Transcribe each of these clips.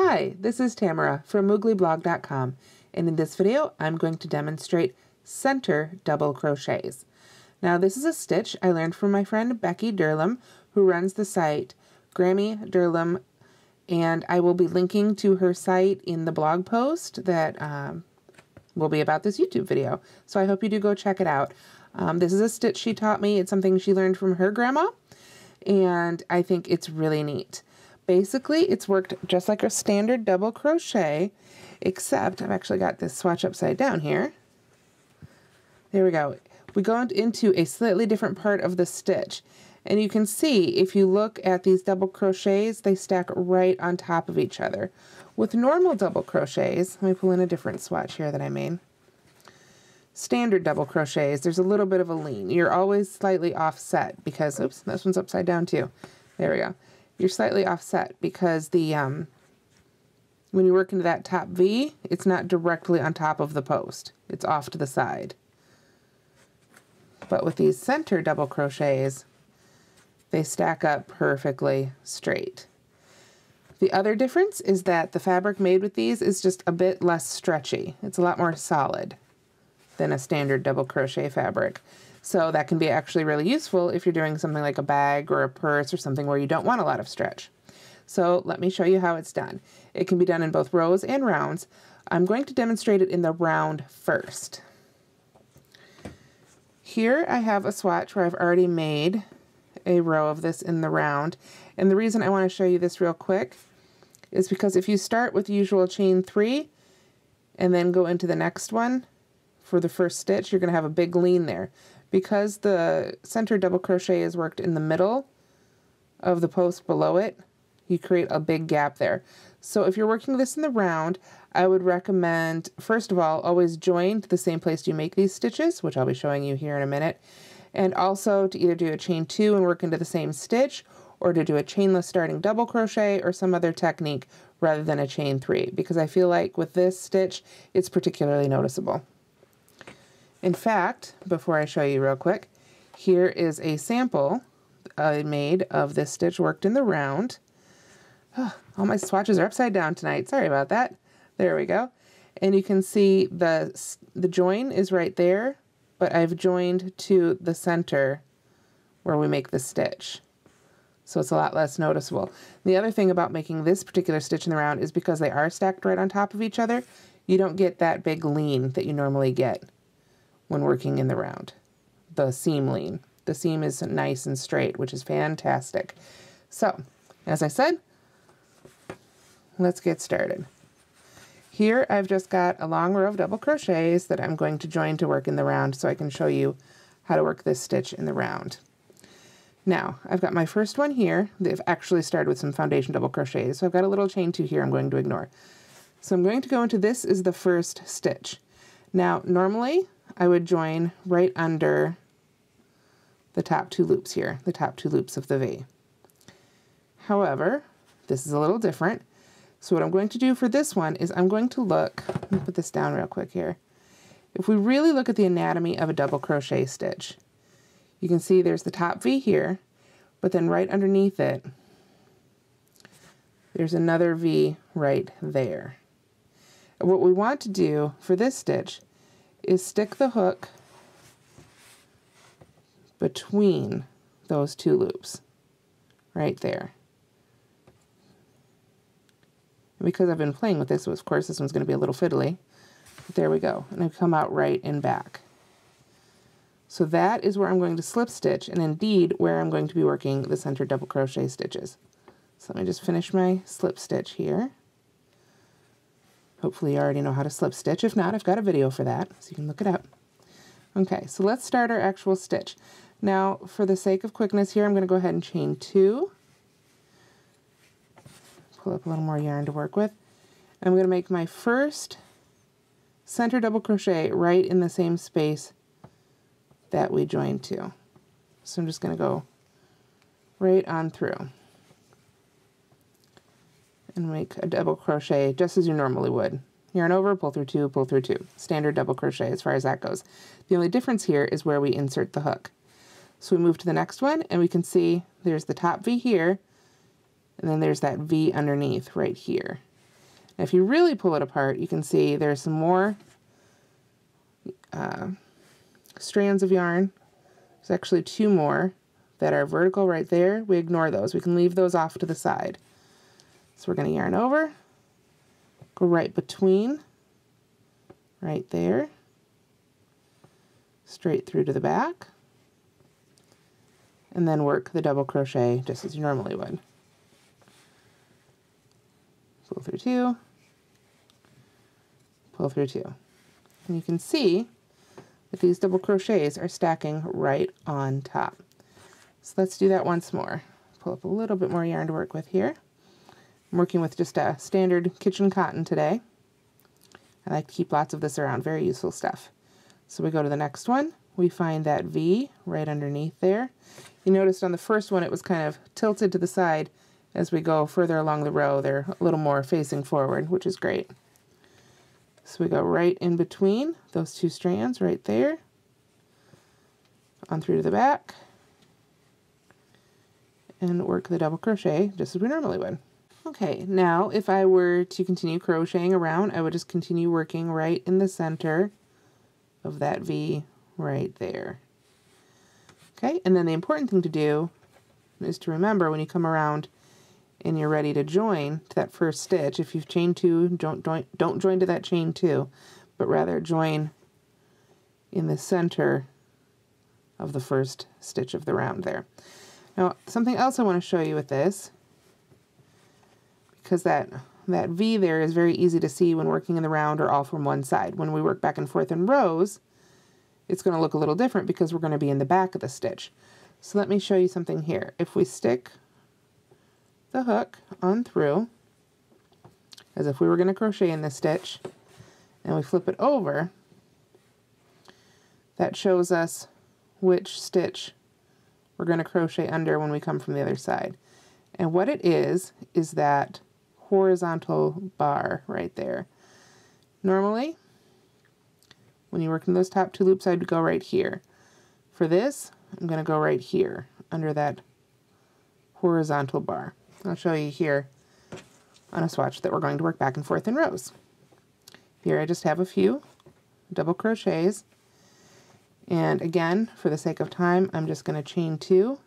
Hi, this is Tamara from mooglyblog.com, and in this video I'm going to demonstrate center double crochets. Now this is a stitch I learned from my friend Becky Durlam, who runs the site Grammy Durlam, and I will be linking to her site in the blog post that will be about this YouTube video. So I hope you do go check it out. This is a stitch she taught me. It's something she learned from her grandma, and I think it's really neat. Basically, it's worked just like a standard double crochet, except I've actually got this swatch upside down here. There we go. We go into a slightly different part of the stitch, and you can see if you look at these double crochets, they stack right on top of each other. With normal double crochets, let me pull in a different swatch here that I made. Standard double crochets, there's a little bit of a lean. You're always slightly offset because, oops, this one's upside down too. There we go. You're slightly offset because the when you work into that top V, it's not directly on top of the post. It's off to the side. But with these center double crochets, they stack up perfectly straight. The other difference is that the fabric made with these is just a bit less stretchy. It's a lot more solid than a standard double crochet fabric. So that can be actually really useful if you're doing something like a bag or a purse or something where you don't want a lot of stretch. So let me show you how it's done. It can be done in both rows and rounds. I'm going to demonstrate it in the round first. Here I have a swatch where I've already made a row of this in the round. And the reason I want to show you this real quick is because if you start with the usual chain 3 and then go into the next one for the first stitch, you're going to have a big lean there. Because the center double crochet is worked in the middle of the post below it, you create a big gap there. So if you're working this in the round, I would recommend, first of all, always join to the same place you make these stitches, which I'll be showing you here in a minute, and also to either do a chain 2 and work into the same stitch, or to do a chainless starting double crochet or some other technique rather than a chain 3, because I feel like with this stitch, it's particularly noticeable. In fact, before I show you real quick, here is a sample I made of this stitch worked in the round. Oh, all my swatches are upside down tonight. Sorry about that. There we go. And you can see the join is right there, but I've joined to the center where we make the stitch. So it's a lot less noticeable. The other thing about making this particular stitch in the round is because they are stacked right on top of each other, you don't get that big lean that you normally get when working in the round, the seam lean. The seam is nice and straight, which is fantastic. So, as I said, let's get started. Here I've just got a long row of double crochets that I'm going to join to work in the round so I can show you how to work this stitch in the round. Now, I've got my first one here. They've actually started with some foundation double crochets, so I've got a little chain 2 here I'm going to ignore. So I'm going to go into this is the first stitch. Now, normally, I would join right under the top 2 loops here, the top 2 loops of the V. However, this is a little different. So what I'm going to do for this one is I'm going to look, let me put this down real quick here. If we really look at the anatomy of a double crochet stitch, you can see there's the top V here, but then right underneath it, there's another V right there. And what we want to do for this stitch is stick the hook between those 2 loops right there. And because I've been playing with this, so of course this one's going to be a little fiddly, but there we go, and I come out right and back. So that is where I'm going to slip stitch, and indeed where I'm going to be working the center double crochet stitches. So let me just finish my slip stitch here. Hopefully you already know how to slip stitch. If not, I've got a video for that, so you can look it up. Okay, so let's start our actual stitch. Now, for the sake of quickness here, I'm going to go ahead and chain 2. Pull up a little more yarn to work with. I'm going to make my first center double crochet right in the same space that we joined to. So I'm just going to go right on through and make a double crochet just as you normally would. Yarn over, pull through 2, pull through 2. Standard double crochet as far as that goes. The only difference here is where we insert the hook. So we move to the next one, and we can see there's the top V here, and then there's that V underneath right here. Now, if you really pull it apart, you can see there's some more strands of yarn. There's actually 2 more that are vertical right there. We ignore those. We can leave those off to the side. So we're going to yarn over, go right between, right there, straight through to the back, and then work the double crochet just as you normally would. Pull through 2, pull through 2. And you can see that these double crochets are stacking right on top. So let's do that once more. Pull up a little bit more yarn to work with here. I'm working with just a standard kitchen cotton today. I like to keep lots of this around, very useful stuff. So we go to the next one, we find that V right underneath there. You noticed on the first one it was kind of tilted to the side. As we go further along the row, they're a little more facing forward, which is great. So we go right in between those 2 strands right there, on through to the back, and work the double crochet just as we normally would. Okay, now if I were to continue crocheting around, I would just continue working right in the center of that V right there. Okay, and then the important thing to do is to remember when you come around and you're ready to join to that first stitch, if you've chained 2, don't join to that chain 2, but rather join in the center of the first stitch of the round there. Now, something else I want to show you with this, because that V there is very easy to see when working in the round or all from one side. When we work back and forth in rows, it's going to look a little different because we're going to be in the back of the stitch. So let me show you something here. If we stick the hook on through, as if we were going to crochet in this stitch, and we flip it over, that shows us which stitch we're going to crochet under when we come from the other side. And what it is that horizontal bar right there. Normally, when you work in those top 2 loops, I'd go right here. For this, I'm going to go right here under that horizontal bar. I'll show you here on a swatch that we're going to work back and forth in rows. Here I just have a few double crochets, and again, for the sake of time, I'm just going to chain 2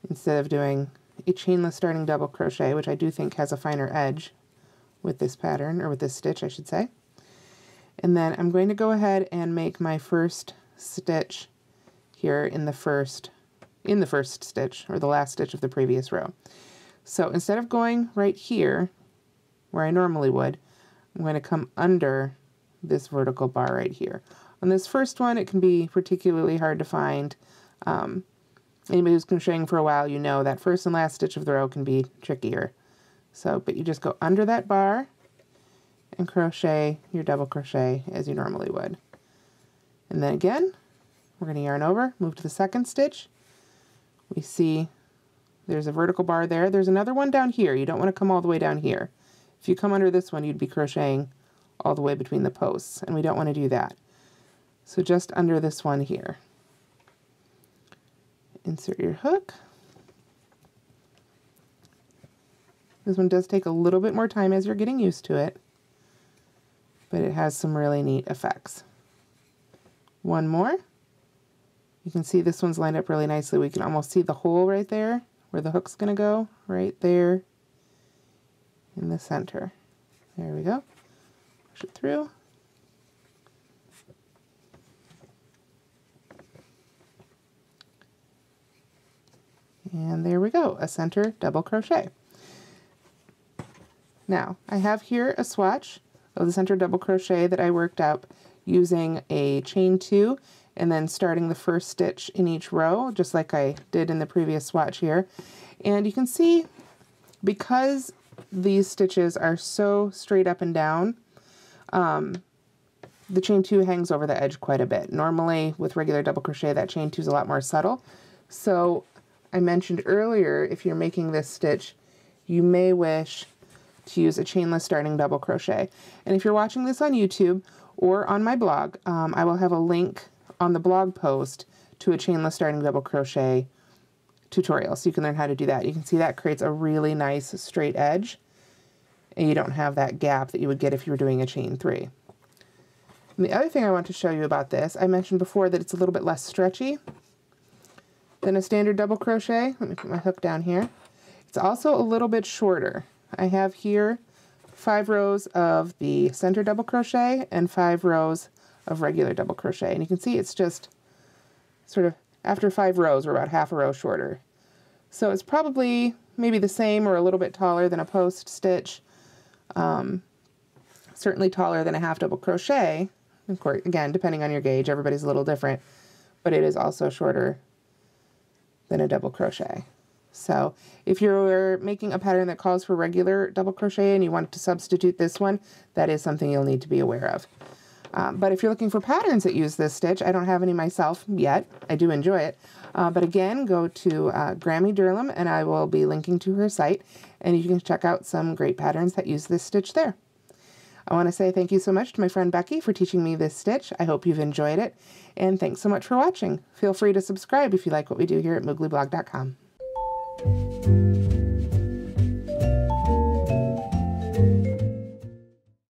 instead of doing a chainless starting double crochet, which I do think has a finer edge with this pattern, or with this stitch I should say. And then I'm going to go ahead and make my first stitch here in the first stitch, or the last stitch of the previous row. So instead of going right here where I normally would, I'm going to come under this vertical bar right here. On this first one, it can be particularly hard to find. Anybody who's crocheting for a while, you know that first and last stitch of the row can be trickier. So, but you just go under that bar and crochet your double crochet as you normally would. And then again, we're going to yarn over, move to the second stitch. We see there's a vertical bar there. There's another one down here. You don't want to come all the way down here. If you come under this one, you'd be crocheting all the way between the posts, and we don't want to do that. So just under this one here. Insert your hook. This one does take a little bit more time as you're getting used to it, but it has some really neat effects. One more. You can see this one's lined up really nicely. We can almost see the hole right there where the hook's going to go, right there in the center. There we go. Push it through. And there we go, a center double crochet. Now, I have here a swatch of the center double crochet that I worked up using a chain 2 and then starting the first stitch in each row, just like I did in the previous swatch here. And you can see, because these stitches are so straight up and down, the chain 2 hangs over the edge quite a bit. Normally, with regular double crochet, that chain 2 is a lot more subtle. So I mentioned earlier, if you're making this stitch, you may wish to use a chainless starting double crochet. And if you're watching this on YouTube or on my blog, I will have a link on the blog post to a chainless starting double crochet tutorial, so you can learn how to do that. You can see that creates a really nice straight edge, and you don't have that gap that you would get if you were doing a chain 3. And the other thing I want to show you about this, I mentioned before that it's a little bit less stretchy than a standard double crochet. Let me put my hook down here. It's also a little bit shorter. I have here 5 rows of the center double crochet and 5 rows of regular double crochet. And you can see it's just sort of, after 5 rows, we're about half a row shorter. So it's probably maybe the same or a little bit taller than a post stitch. Certainly taller than a half double crochet. Of course, again, depending on your gauge, everybody's a little different, but it is also shorter than a double crochet. So if you're making a pattern that calls for regular double crochet and you want to substitute this one, that is something you'll need to be aware of. But if you're looking for patterns that use this stitch, I don't have any myself yet. I do enjoy it. But again, go to Grammy Durlam, and I will be linking to her site, and you can check out some great patterns that use this stitch there. I want to say thank you so much to my friend Becky for teaching me this stitch. I hope you've enjoyed it, and thanks so much for watching. Feel free to subscribe if you like what we do here at mooglyblog.com.